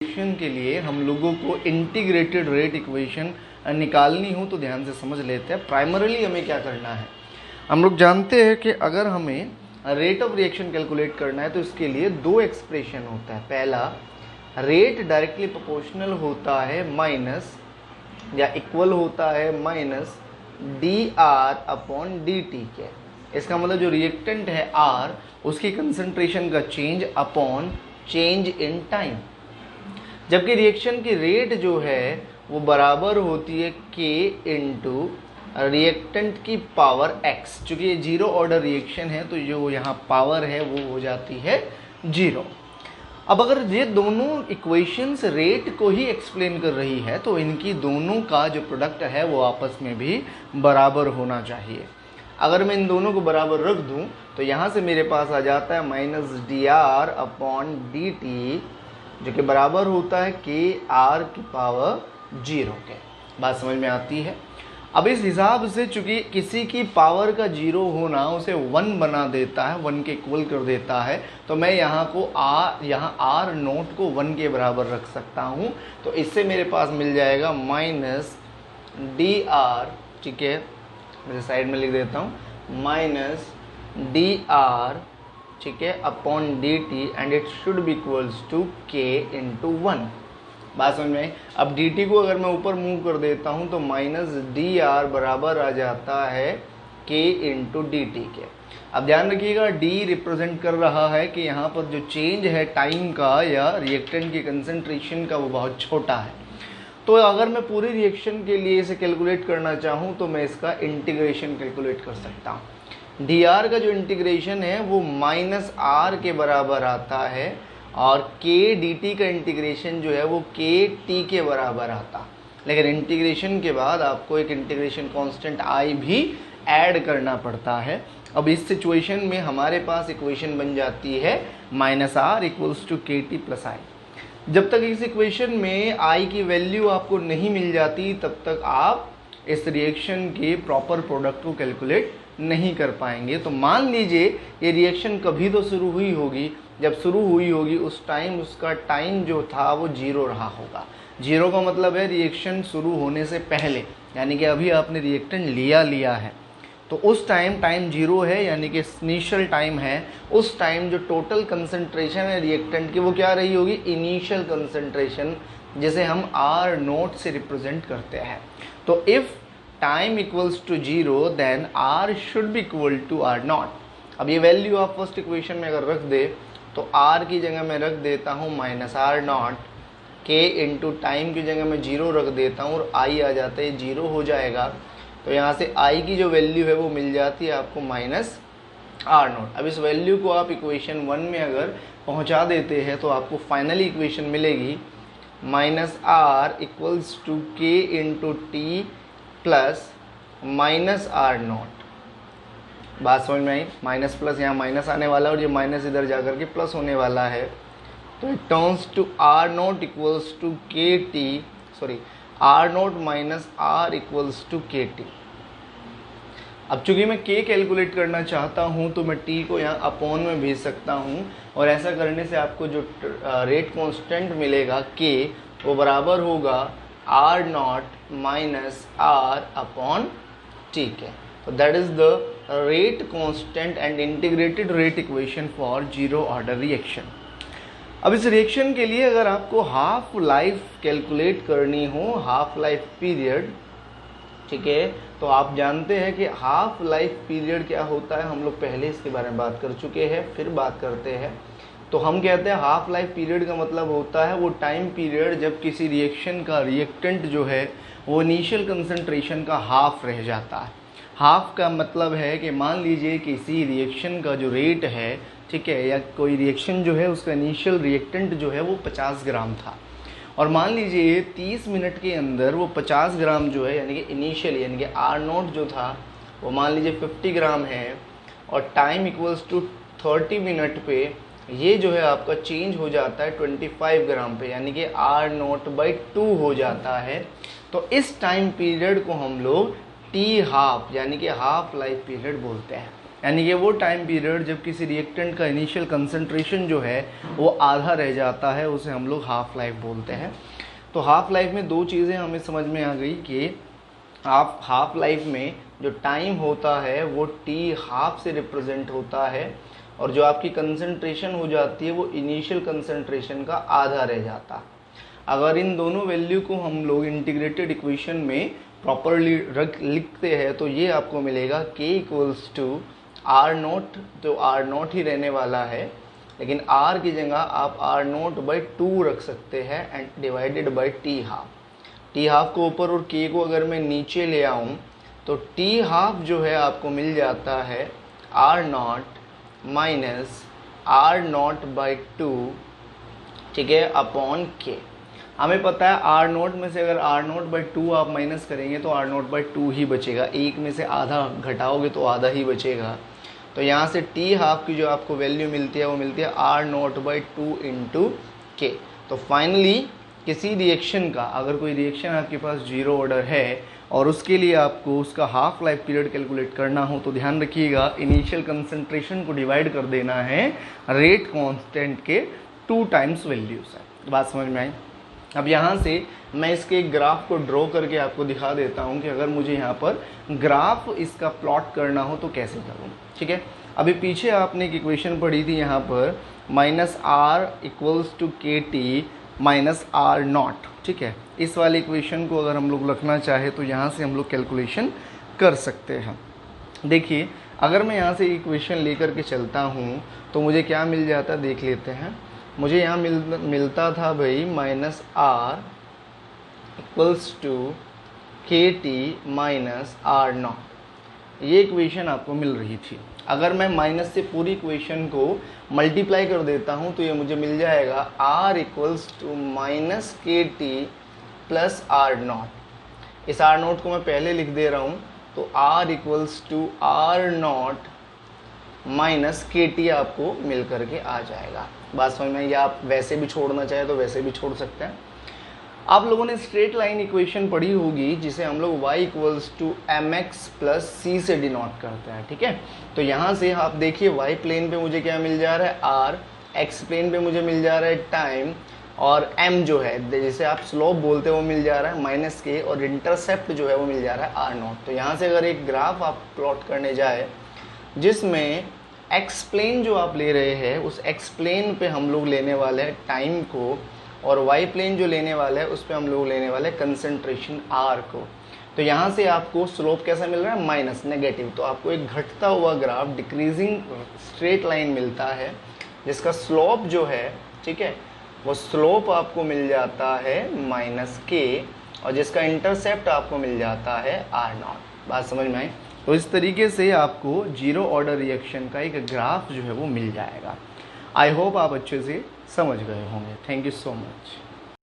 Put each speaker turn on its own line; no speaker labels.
Equation के लिए हम लोगों को इंटीग्रेटेड रेट इक्वेशन निकालनी हो तो ध्यान से समझ लेते हैं। प्राइमरीली हमें क्या करना है, हम लोग जानते हैं कि अगर हमें रेट ऑफ रिएक्शन कैलकुलेट करना है तो इसके लिए दो एक्सप्रेशन होता है। पहला, रेट डायरेक्टली प्रोपोर्शनल होता है माइनस या इक्वल होता है minus D R upon D T के। इसका मतलब जो रिएक्टेंट है आर, उसकी कंसंट्रेशन का change upon change in time. जबकि रिएक्शन की रेट जो है वो बराबर होती है के इंटू रिएक्टेंट की पावर एक्स। चूंकि ये जीरो ऑर्डर रिएक्शन है तो जो यहाँ पावर है वो हो जाती है जीरो। अब अगर ये दोनों इक्वेशंस रेट को ही एक्सप्लेन कर रही है तो इनकी दोनों का जो प्रोडक्ट है वो आपस में भी बराबर होना चाहिए। अगर मैं इन दोनों को बराबर रख दूं तो यहाँ से मेरे पास आ जाता है minus D R upon D T, जो कि बराबर होता है के आर की पावर जीरो के। बात समझ में आती है। अब इस हिसाब से चूंकि किसी की पावर का जीरो होना उसे वन बना देता है, वन के इक्वल कर देता है, तो मैं यहाँ आर नोट को वन के बराबर रख सकता हूँ। तो इससे मेरे पास मिल जाएगा माइनस डी आर, ठीक है, मैं साइड में लिख देता हूँ, माइनस डी आर, ठीक है, upon D T and it should be equals to K into one. बात समझ में। अब डी टी को अगर मैं ऊपर मूव कर देता हूं तो माइनस डी आर बराबर आ जाता है के इंटू डी टी के। अब ध्यान रखिएगा, डी रिप्रेजेंट कर रहा है कि यहाँ पर जो चेंज है टाइम का या रिएक्टेंट की कंसंट्रेशन का वो बहुत छोटा है। तो अगर मैं पूरी रिएक्शन के लिए इसे कैलकुलेट करना चाहूँ तो मैं इसका इंटीग्रेशन कैलकुलेट कर सकता हूँ। डी आर का जो इंटीग्रेशन है वो माइनस आर के बराबर आता है और के डी टी का इंटीग्रेशन जो है वो के टी के बराबर आता। लेकिन इंटीग्रेशन के बाद आपको एक इंटीग्रेशन कांस्टेंट आई भी ऐड करना पड़ता है। अब इस सिचुएशन में हमारे पास इक्वेशन बन जाती है minus R equals to K T plus आई। जब तक इस इक्वेशन में आई की वैल्यू आपको नहीं मिल जाती तब तक आप इस रिएक्शन के प्रॉपर प्रोडक्ट को कैलकुलेट नहीं कर पाएंगे। तो मान लीजिए ये रिएक्शन कभी तो शुरू हुई होगी, जब शुरू हुई होगी उस टाइम उसका टाइम जो था वो जीरो रहा होगा। जीरो का मतलब है रिएक्शन शुरू होने से पहले, यानी कि अभी आपने रिएक्टेंट लिया है तो उस टाइम जीरो है, यानी कि इनिशियल टाइम है। उस टाइम जो टोटल कंसंट्रेशन है रिएक्टेंट की वो क्या रही होगी, इनिशियल कंसंट्रेशन, जिसे हम आर नोट से रिप्रेजेंट करते हैं। तो if time equals to zero then R should be equal to R naught. अब ये वैल्यू आप फर्स्ट इक्वेशन में अगर रख दे तो आर की जगह मैं रख देता हूँ माइनस आर नॉट, के इंटू टाइम की जगह मैं जीरो रख देता हूँ और आई आ जाता है, जीरो हो जाएगा। तो यहाँ से आई की जो वैल्यू है वो मिल जाती है आपको माइनस आर नॉट। अब इस वैल्यू को आप इक्वेशन वन में अगर पहुँचा देते हैं तो आपको फाइनली इक्वेशन मिलेगी minus R equals to K into T plus minus R naught. बात समझ में आई। माइनस प्लस यहाँ माइनस आने वाला है और ये माइनस इधर जाकर के प्लस होने वाला है। तो it turns to R naught equals to K T, sorry R naught minus R equals to K T. अब चूंकि मैं के कैलकुलेट करना चाहता हूँ तो मैं टी को यहाँ अपॉन में भेज सकता हूँ और ऐसा करने से आपको जो रेट कांस्टेंट मिलेगा के वो बराबर होगा R naught minus R upon T के। So that is the rate constant and integrated rate equation for zero order reaction. अब इस रिएक्शन के लिए अगर आपको हाफ लाइफ कैलकुलेट करनी हो, हाफ लाइफ पीरियड, ठीक है, तो आप जानते हैं कि हाफ लाइफ पीरियड क्या होता है। हम लोग पहले इसके बारे में बात कर चुके हैं, फिर बात करते हैं। तो हम कहते हैं हाफ लाइफ पीरियड का मतलब होता है वो टाइम पीरियड जब किसी रिएक्शन का रिएक्टेंट जो है वो इनिशियल कंसंट्रेशन का हाफ रह जाता है। हाफ का मतलब है कि मान लीजिए किसी रिएक्शन का जो रेट है, ठीक है, या कोई रिएक्शन जो है उसका इनिशियल रिएक्टेंट जो है वो 50 ग्राम था और मान लीजिए 30 मिनट के अंदर वो 50 ग्राम जो है यानी कि इनिशियल यानी कि आर नोट जो था वो मान लीजिए 50 ग्राम है और टाइम इक्वल्स टू 30 मिनट पे ये जो है आपका चेंज हो जाता है 25 ग्राम पे, यानी कि आर नोट बाई 2 हो जाता है। तो इस टाइम पीरियड को हम लोग टी हाफ यानी कि हाफ लाइफ पीरियड बोलते हैं। यानी कि वो टाइम पीरियड जब किसी रिएक्टेंट का इनिशियल कंसंट्रेशन जो है वो आधा रह जाता है, उसे हम लोग हाफ लाइफ बोलते हैं। तो हाफ लाइफ में दो चीज़ें हमें समझ में आ गई कि आप हाफ लाइफ में जो टाइम होता है वो टी हाफ से रिप्रेजेंट होता है, और जो आपकी कंसंट्रेशन हो जाती है वो इनिशियल कंसंट्रेशन का आधा रह जाता। अगर इन दोनों वैल्यू को हम लोग इंटीग्रेटेड इक्वेशन में प्रॉपरली लिखते हैं तो ये आपको मिलेगा k equals to R naught, तो आर नोट ही रहने वाला है, लेकिन r की जगह आप आर नोट बाई 2 रख सकते हैं and divided by T half. T half को ऊपर और k को अगर मैं नीचे ले आऊँ तो टी हाफ जो है आपको मिल जाता है R naught minus R naught by 2, ठीक है, अपॉन के। हमें पता है आर नोट में से अगर आर नोट बाई 2 आप माइनस करेंगे तो आर नोट बाई 2 ही बचेगा, एक में से आधा घटाओगे तो आधा ही बचेगा। तो यहाँ से टी हाफ की जो आपको वैल्यू मिलती है वो मिलती है आर नोट बाई 2 इंटू के। तो फाइनली किसी रिएक्शन का, अगर कोई रिएक्शन आपके पास जीरो ऑर्डर है और उसके लिए आपको उसका हाफ लाइफ पीरियड कैलकुलेट करना हो तो ध्यान रखिएगा इनिशियल कंसंट्रेशन को डिवाइड कर देना है रेट कांस्टेंट के 2 टाइम्स वैल्यू से। बात समझ में आई? अब यहाँ से मैं इसके एक ग्राफ को ड्रॉ करके आपको दिखा देता हूँ कि अगर मुझे यहाँ पर ग्राफ इसका प्लॉट करना हो तो कैसे करूँ। ठीक है, अभी पीछे आपने एक इक्वेशन पढ़ी थी यहाँ पर minus R equals to K T minus R not. ठीक है, इस वाले इक्वेशन को अगर हम लोग रखना चाहे तो यहाँ से हम लोग कैलकुलेशन कर सकते हैं। देखिए, अगर मैं यहाँ से इक्वेशन लेकर के चलता हूँ तो मुझे क्या मिल जाता है देख लेते हैं। मुझे यहाँ मिलता था भाई minus R equals to K T minus R not, ये इक्वेशन आपको मिल रही थी। अगर मैं माइनस से पूरी इक्वेशन को मल्टीप्लाई कर देता हूँ तो ये मुझे मिल जाएगा r equals to minus K T plus R naught. इस आर नॉट को मैं पहले लिख दे रहा हूँ, तो r equals to R naught minus K T आपको मिल करके आ जाएगा। बात समझ में, या आप वैसे भी छोड़ना चाहे तो वैसे भी छोड़ सकते हैं। आप लोगों ने स्ट्रेट लाइन इक्वेशन पढ़ी होगी जिसे हम लोग y equals to M X plus C से डिनोट करते हैं। ठीक है, तो यहाँ से आप देखिए y प्लेन पे मुझे क्या मिल जा रहा है r, x प्लेन पे मुझे मिल जा रहा है टाइम, और m जो है जिसे आप स्लोप बोलते हैं वो मिल जा रहा है माइनस के, और इंटरसेप्ट जो है वो मिल जा रहा है आर नॉट। तो यहाँ से अगर एक ग्राफ आप प्लॉट करने जाए जिसमें x प्लेन जो आप ले रहे हैं उस x प्लेन पे हम लोग लेने वाले हैं टाइम को, और y प्लेन जो लेने वाला है उस पर हम लोग लेने वाले हैं कंसंट्रेशन r को। तो यहाँ से आपको स्लोप कैसा मिल रहा है माइनस, नेगेटिव। तो आपको एक घटता हुआ ग्राफ डिक्रीजिंग स्ट्रेट लाइन मिलता है जिसका स्लोप जो है, ठीक है, वो स्लोप आपको मिल जाता है माइनस के, और जिसका इंटरसेप्ट आपको मिल जाता है आर नॉट। बात समझ में आई? तो इस तरीके से आपको जीरो ऑर्डर रिएक्शन का एक ग्राफ जो है वो मिल जाएगा। आई होप आप अच्छे से समझ गए होंगे। Thank you so much.